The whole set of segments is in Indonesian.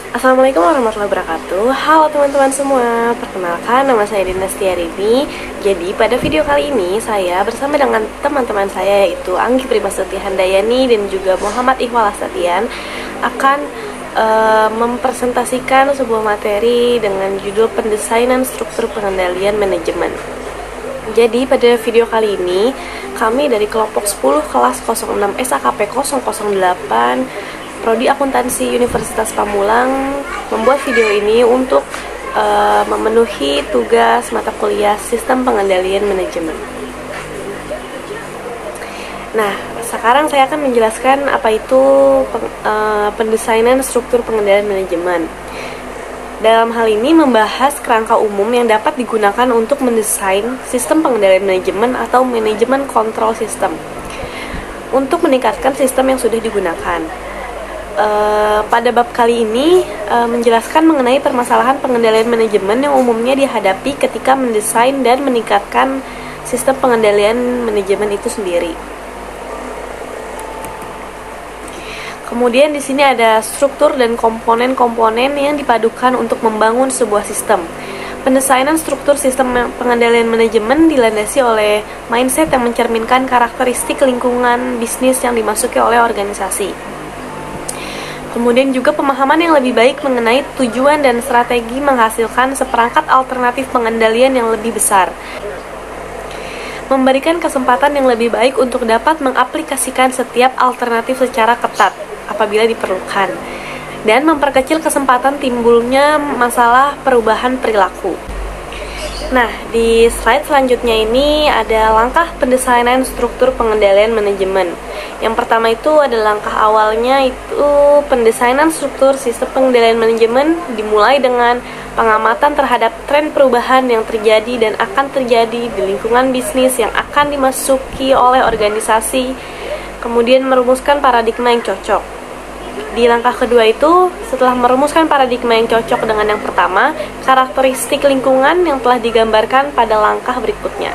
Assalamualaikum warahmatullahi wabarakatuh. Halo teman-teman semua, perkenalkan nama saya Dinda Setiarini. Jadi pada video kali ini saya bersama dengan teman-teman saya yaitu Anggi Primastuti Handayani dan juga Muhammad Iqbal Astatian akan mempresentasikan sebuah materi dengan judul Pendesainan Struktur Pengendalian Manajemen. Jadi pada video kali ini kami dari kelompok 10 kelas 06 SAKP 008 Prodi Akuntansi Universitas Pamulang membuat video ini untuk memenuhi tugas mata kuliah Sistem Pengendalian Manajemen. Nah, sekarang saya akan menjelaskan apa itu pendesainan struktur pengendalian manajemen. Dalam hal ini membahas kerangka umum yang dapat digunakan untuk mendesain sistem pengendalian manajemen atau manajemen kontrol sistem untuk meningkatkan sistem yang sudah digunakan. Pada bab kali ini menjelaskan mengenai permasalahan pengendalian manajemen yang umumnya dihadapi ketika mendesain dan meningkatkan sistem pengendalian manajemen itu sendiri. Kemudian di sini ada struktur dan komponen-komponen yang dipadukan untuk membangun sebuah sistem. Pendesainan struktur sistem pengendalian manajemen dilandasi oleh mindset yang mencerminkan karakteristik lingkungan bisnis yang dimasuki oleh organisasi. Kemudian juga pemahaman yang lebih baik mengenai tujuan dan strategi menghasilkan seperangkat alternatif pengendalian yang lebih besar. Memberikan kesempatan yang lebih baik untuk dapat mengaplikasikan setiap alternatif secara ketat apabila diperlukan. Dan memperkecil kesempatan timbulnya masalah perubahan perilaku. Nah, di slide selanjutnya ini ada langkah pendesainan struktur pengendalian manajemen. Yang pertama itu ada langkah awalnya itu pendesainan struktur sistem pengendalian manajemen dimulai dengan pengamatan terhadap tren perubahan yang terjadi dan akan terjadi di lingkungan bisnis yang akan dimasuki oleh organisasi, kemudian merumuskan paradigma yang cocok. Di langkah kedua itu, setelah merumuskan paradigma yang cocok dengan yang pertama, karakteristik lingkungan yang telah digambarkan pada langkah berikutnya.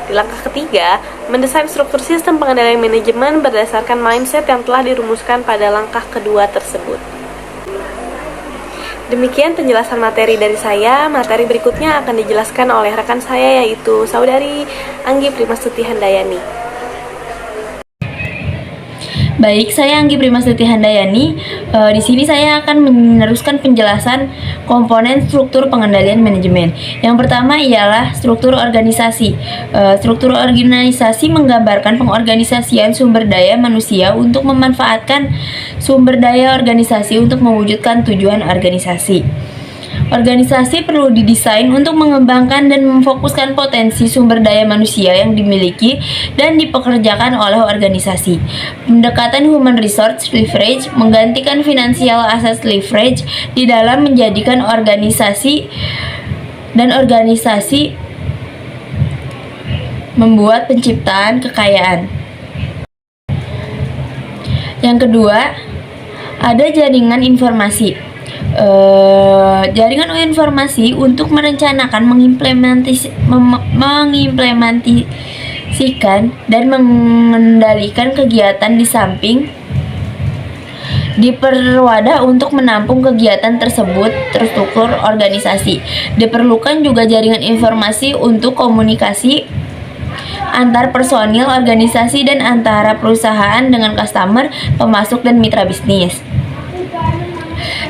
Di langkah ketiga, mendesain struktur sistem pengendalian manajemen berdasarkan mindset yang telah dirumuskan pada langkah kedua tersebut. Demikian penjelasan materi dari saya. Materi berikutnya akan dijelaskan oleh rekan saya yaitu Saudari Anggi Primastuti Handayani. Baik, saya Anggi Primastuti Handayani. Di sini saya akan meneruskan penjelasan komponen struktur pengendalian manajemen. Yang pertama ialah struktur organisasi. Struktur organisasi menggambarkan pengorganisasian sumber daya manusia untuk memanfaatkan sumber daya organisasi untuk mewujudkan tujuan organisasi. Organisasi perlu didesain untuk mengembangkan dan memfokuskan potensi sumber daya manusia yang dimiliki dan dipekerjakan oleh organisasi. Pendekatan human resource leverage menggantikan financial asset leverage di dalam menjadikan organisasi membuat penciptaan kekayaan. Yang kedua, ada jaringan informasi. Jaringan informasi untuk merencanakan, mengimplementasikan dan mengendalikan kegiatan di samping diperwadah untuk menampung kegiatan tersebut terstruktur organisasi. Diperlukan juga jaringan informasi untuk komunikasi antar personil organisasi dan antara perusahaan dengan customer, pemasok, dan mitra bisnis.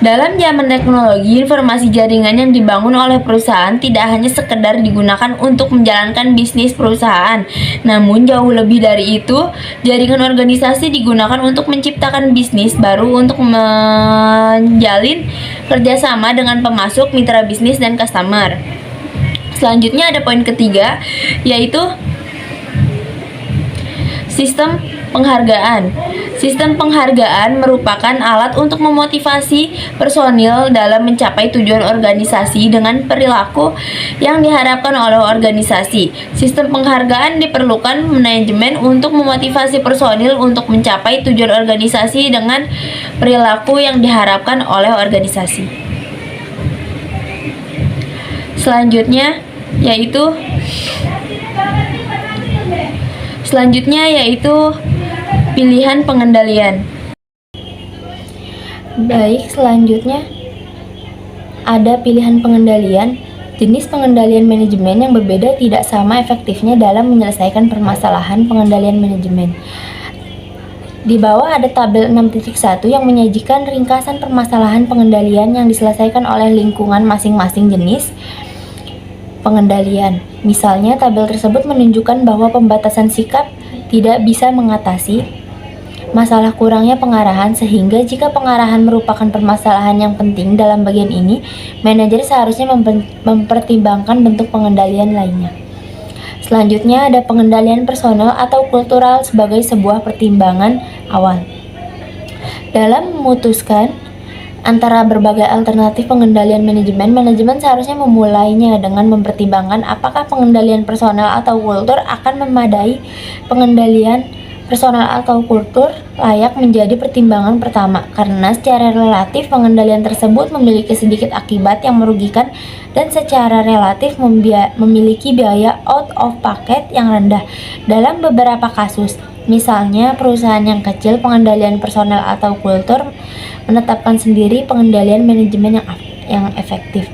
Dalam zaman teknologi, informasi jaringan yang dibangun oleh perusahaan tidak hanya sekedar digunakan untuk menjalankan bisnis perusahaan, namun jauh lebih dari itu, jaringan organisasi digunakan untuk menciptakan bisnis baru untuk menjalin kerjasama dengan pemasok, mitra bisnis, dan customer. Selanjutnya ada poin ketiga, yaitu sistem penghargaan. Sistem penghargaan merupakan alat untuk memotivasi personil dalam mencapai tujuan organisasi dengan perilaku yang diharapkan oleh organisasi. Sistem penghargaan diperlukan manajemen untuk memotivasi personil untuk mencapai tujuan organisasi dengan perilaku yang diharapkan oleh organisasi. Selanjutnya yaitu pilihan pengendalian. Baik, selanjutnya ada pilihan pengendalian, jenis pengendalian manajemen yang berbeda tidak sama efektifnya dalam menyelesaikan permasalahan pengendalian manajemen. Di bawah ada tabel 6.1 yang menyajikan ringkasan permasalahan pengendalian yang diselesaikan oleh lingkungan masing-masing jenis pengendalian. Misalnya, tabel tersebut menunjukkan bahwa pembatasan sikap tidak bisa mengatasi masalah kurangnya pengarahan, sehingga jika pengarahan merupakan permasalahan yang penting dalam bagian ini, manajer seharusnya mempertimbangkan bentuk pengendalian lainnya. Selanjutnya ada pengendalian personal atau kultural sebagai sebuah pertimbangan awal. Dalam memutuskan antara berbagai alternatif pengendalian manajemen seharusnya memulainya dengan mempertimbangkan apakah pengendalian personal atau kultur akan memadai. Pengendalian personal atau kultur layak menjadi pertimbangan pertama karena secara relatif pengendalian tersebut memiliki sedikit akibat yang merugikan dan secara relatif memiliki biaya out of pocket yang rendah. Dalam beberapa kasus, misalnya perusahaan yang kecil, pengendalian personal atau kultur menetapkan sendiri pengendalian manajemen yang efektif.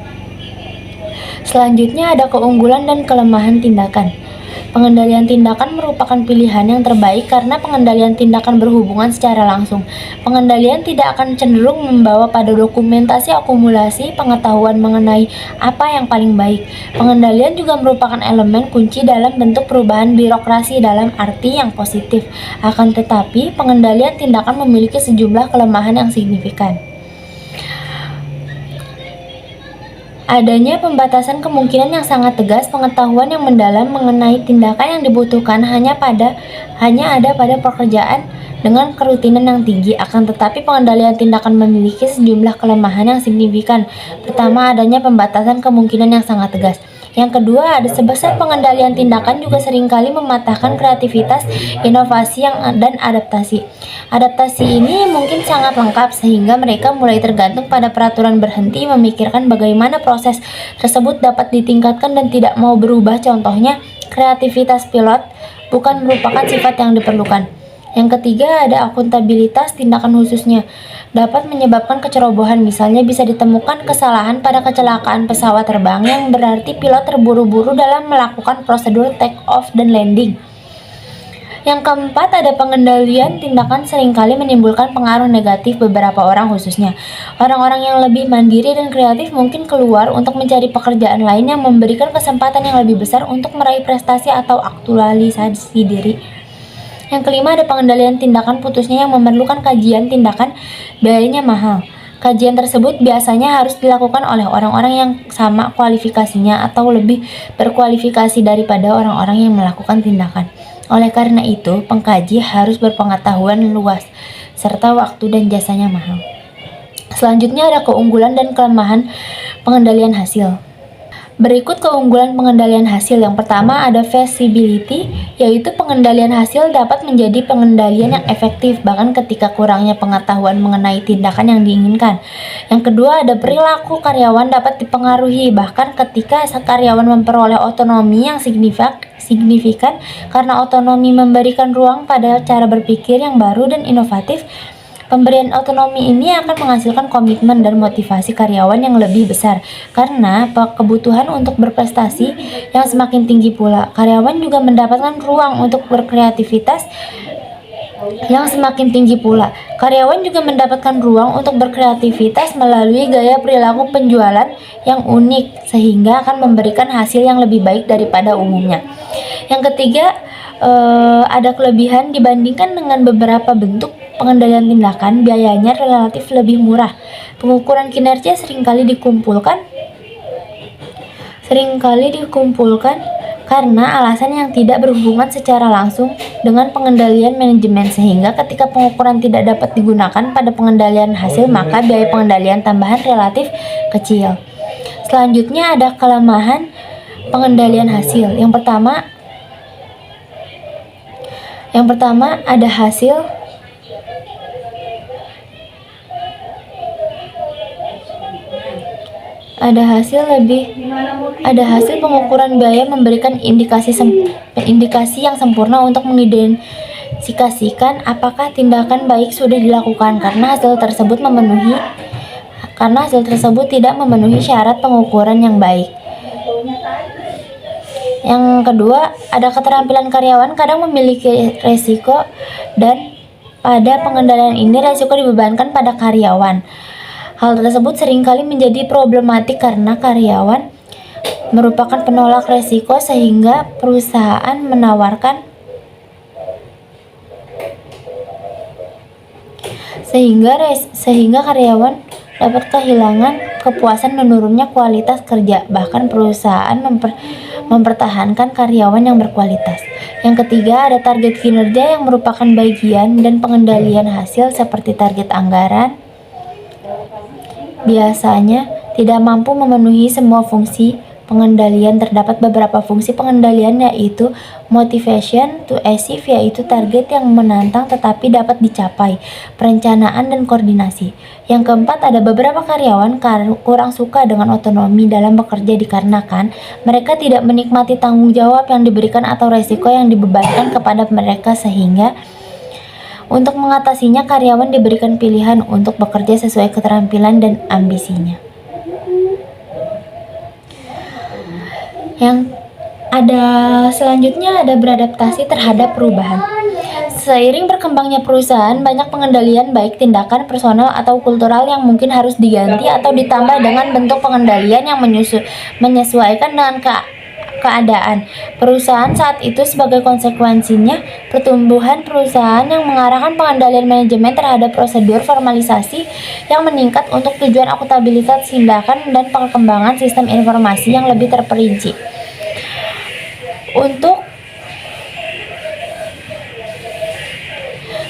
Selanjutnya ada keunggulan dan kelemahan tindakan. Pengendalian tindakan merupakan pilihan yang terbaik karena pengendalian tindakan berhubungan secara langsung. Pengendalian tidak akan cenderung membawa pada dokumentasi akumulasi pengetahuan mengenai apa yang paling baik. Pengendalian juga merupakan elemen kunci dalam bentuk perubahan birokrasi dalam arti yang positif. Akan tetapi, pengendalian tindakan memiliki sejumlah kelemahan yang signifikan. Adanya pembatasan kemungkinan yang sangat tegas, pengetahuan yang mendalam mengenai tindakan yang dibutuhkan hanya ada pada pekerjaan dengan kerutinan yang tinggi. Akan tetapi pengendalian tindakan memiliki sejumlah kelemahan yang signifikan. Pertama, adanya pembatasan kemungkinan yang sangat tegas. Yang kedua, ada sebesar pengendalian tindakan juga seringkali mematahkan kreativitas, inovasi dan adaptasi. Adaptasi ini mungkin sangat lengkap sehingga mereka mulai tergantung pada peraturan, berhenti memikirkan bagaimana proses tersebut dapat ditingkatkan dan tidak mau berubah. Contohnya, kreativitas pilot bukan merupakan sifat yang diperlukan. Yang ketiga, ada akuntabilitas tindakan khususnya dapat menyebabkan kecerobohan. Misalnya bisa ditemukan kesalahan pada kecelakaan pesawat terbang yang berarti pilot terburu-buru dalam melakukan prosedur take off dan landing. Yang keempat, ada pengendalian tindakan seringkali menimbulkan pengaruh negatif beberapa orang, khususnya orang-orang yang lebih mandiri dan kreatif mungkin keluar untuk mencari pekerjaan lain yang memberikan kesempatan yang lebih besar untuk meraih prestasi atau aktualisasi diri. Yang kelima, ada pengendalian tindakan putusnya yang memerlukan kajian tindakan, biayanya mahal. Kajian tersebut biasanya harus dilakukan oleh orang-orang yang sama kualifikasinya atau lebih berkualifikasi daripada orang-orang yang melakukan tindakan. Oleh karena itu, pengkaji harus berpengetahuan luas, serta waktu dan jasanya mahal. Selanjutnya ada keunggulan dan kelemahan pengendalian hasil. Berikut keunggulan pengendalian hasil. Yang pertama ada feasibility, yaitu pengendalian hasil dapat menjadi pengendalian yang efektif bahkan ketika kurangnya pengetahuan mengenai tindakan yang diinginkan. Yang kedua ada perilaku karyawan dapat dipengaruhi bahkan ketika karyawan memperoleh otonomi yang signifikan karena otonomi memberikan ruang pada cara berpikir yang baru dan inovatif. Pemberian otonomi ini akan menghasilkan komitmen dan motivasi karyawan yang lebih besar karena kebutuhan untuk berprestasi yang semakin tinggi pula. Karyawan juga mendapatkan ruang untuk berkreativitas yang semakin tinggi pula. Karyawan juga mendapatkan ruang untuk berkreativitas melalui gaya perilaku penjualan yang unik sehingga akan memberikan hasil yang lebih baik daripada umumnya. Yang ketiga, ada kelebihan dibandingkan dengan beberapa bentuk pengendalian tindakan, biayanya relatif lebih murah. Pengukuran kinerja seringkali dikumpulkan karena alasan yang tidak berhubungan secara langsung dengan pengendalian manajemen, sehingga ketika pengukuran tidak dapat digunakan pada pengendalian hasil, maka biaya pengendalian tambahan relatif kecil. Selanjutnya ada kelemahan pengendalian hasil. Yang pertama ada hasil pengukuran biaya memberikan indikasi yang sempurna untuk mengidentifikasikan apakah tindakan baik sudah dilakukan karena hasil tersebut memenuhi karena hasil tersebut tidak memenuhi syarat pengukuran yang baik. Yang kedua, ada keterampilan karyawan kadang memiliki resiko, dan pada pengendalian ini resiko dibebankan pada karyawan. Hal tersebut seringkali menjadi problematik karena karyawan merupakan penolak resiko sehingga perusahaan menawarkan sehingga karyawan dapat kehilangan kepuasan, menurunnya kualitas kerja, bahkan perusahaan mempertahankan karyawan yang berkualitas. Yang ketiga, ada target kinerja yang merupakan bagian dan pengendalian hasil seperti target anggaran. Biasanya tidak mampu memenuhi semua fungsi pengendalian. Terdapat beberapa fungsi pengendalian, yaitu motivation to achieve, yaitu target yang menantang tetapi dapat dicapai, perencanaan dan koordinasi. Yang keempat, ada beberapa karyawan kurang suka dengan otonomi dalam bekerja dikarenakan mereka tidak menikmati tanggung jawab yang diberikan atau resiko yang dibebankan kepada mereka, sehingga untuk mengatasinya karyawan diberikan pilihan untuk bekerja sesuai keterampilan dan ambisinya. Yang selanjutnya ada beradaptasi terhadap perubahan. Seiring berkembangnya perusahaan, banyak pengendalian baik tindakan, personal, atau kultural yang mungkin harus diganti atau ditambah dengan bentuk pengendalian yang menyesuaikan dengan keadaan perusahaan saat itu. Sebagai konsekuensinya, pertumbuhan perusahaan yang mengarahkan pengendalian manajemen terhadap prosedur formalisasi yang meningkat untuk tujuan akuntabilitas tindakan dan pengembangan sistem informasi yang lebih terperinci. Untuk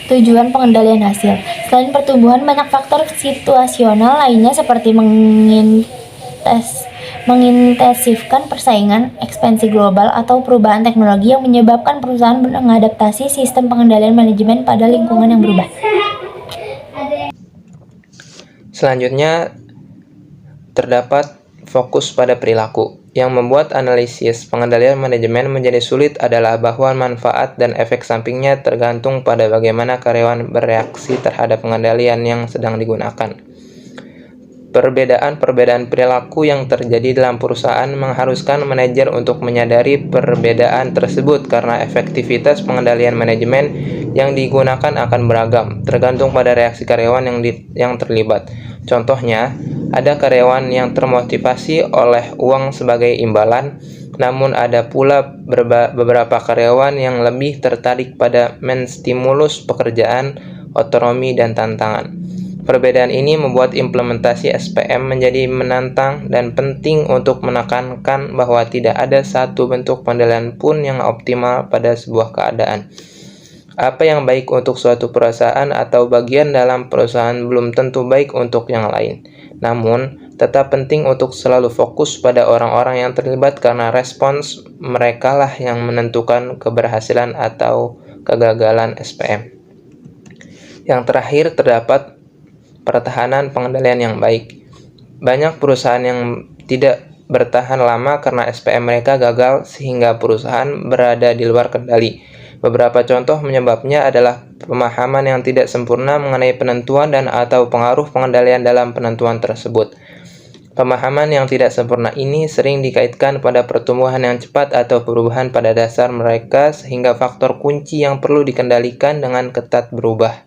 tujuan pengendalian hasil, selain pertumbuhan, banyak faktor situasional lainnya seperti mengintensifkan persaingan, ekspansi global, atau perubahan teknologi yang menyebabkan perusahaan mengadaptasi sistem pengendalian manajemen pada lingkungan yang berubah. Selanjutnya, terdapat fokus pada perilaku. Yang membuat analisis pengendalian manajemen menjadi sulit adalah bahwa manfaat dan efek sampingnya tergantung pada bagaimana karyawan bereaksi terhadap pengendalian yang sedang digunakan. Perbedaan perilaku yang terjadi dalam perusahaan mengharuskan manajer untuk menyadari perbedaan tersebut, karena efektivitas pengendalian manajemen yang digunakan akan beragam, tergantung pada reaksi karyawan yang terlibat. Contohnya, ada karyawan yang termotivasi oleh uang sebagai imbalan, namun ada pula beberapa karyawan yang lebih tertarik pada menstimulus pekerjaan, otonomi, dan tantangan. Perbedaan ini membuat implementasi SPM menjadi menantang dan penting untuk menekankan bahwa tidak ada satu bentuk pengendalian pun yang optimal pada sebuah keadaan. Apa yang baik untuk suatu perusahaan atau bagian dalam perusahaan belum tentu baik untuk yang lain. Namun, tetap penting untuk selalu fokus pada orang-orang yang terlibat, karena respons merekalah yang menentukan keberhasilan atau kegagalan SPM. Yang terakhir, terdapat pertahanan pengendalian yang baik. Banyak perusahaan yang tidak bertahan lama karena SPM mereka gagal sehingga perusahaan berada di luar kendali. Beberapa contoh menyebabnya adalah pemahaman yang tidak sempurna mengenai penentuan dan atau pengaruh pengendalian dalam penentuan tersebut. Pemahaman yang tidak sempurna ini sering dikaitkan pada pertumbuhan yang cepat atau perubahan pada dasar mereka, sehingga faktor kunci yang perlu dikendalikan dengan ketat berubah.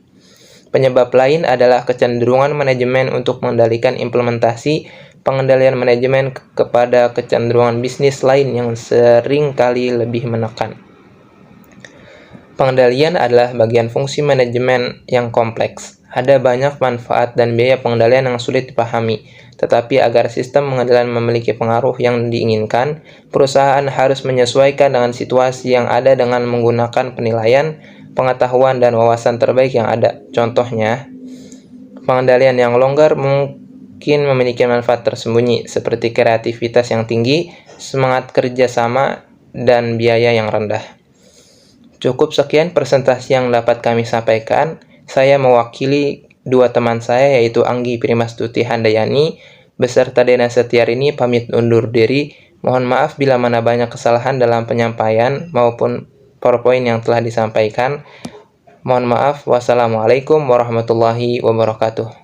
Penyebab lain adalah kecenderungan manajemen untuk mengendalikan implementasi pengendalian manajemen kepada kecenderungan bisnis lain yang sering kali lebih menekan. Pengendalian adalah bagian fungsi manajemen yang kompleks. Ada banyak manfaat dan biaya pengendalian yang sulit dipahami, tetapi agar sistem pengendalian memiliki pengaruh yang diinginkan, perusahaan harus menyesuaikan dengan situasi yang ada dengan menggunakan penilaian, pengetahuan, dan wawasan terbaik yang ada. Contohnya, pengendalian yang longgar mungkin memiliki manfaat tersembunyi, seperti kreativitas yang tinggi, semangat kerjasama, dan biaya yang rendah. Cukup sekian presentasi yang dapat kami sampaikan. Saya mewakili dua teman saya, yaitu Anggi Primastuti Handayani beserta Dena Setiarini, pamit undur diri. Mohon maaf bila mana banyak kesalahan dalam penyampaian maupun PowerPoint yang telah disampaikan. Mohon maaf. Wassalamualaikum warahmatullahi wabarakatuh.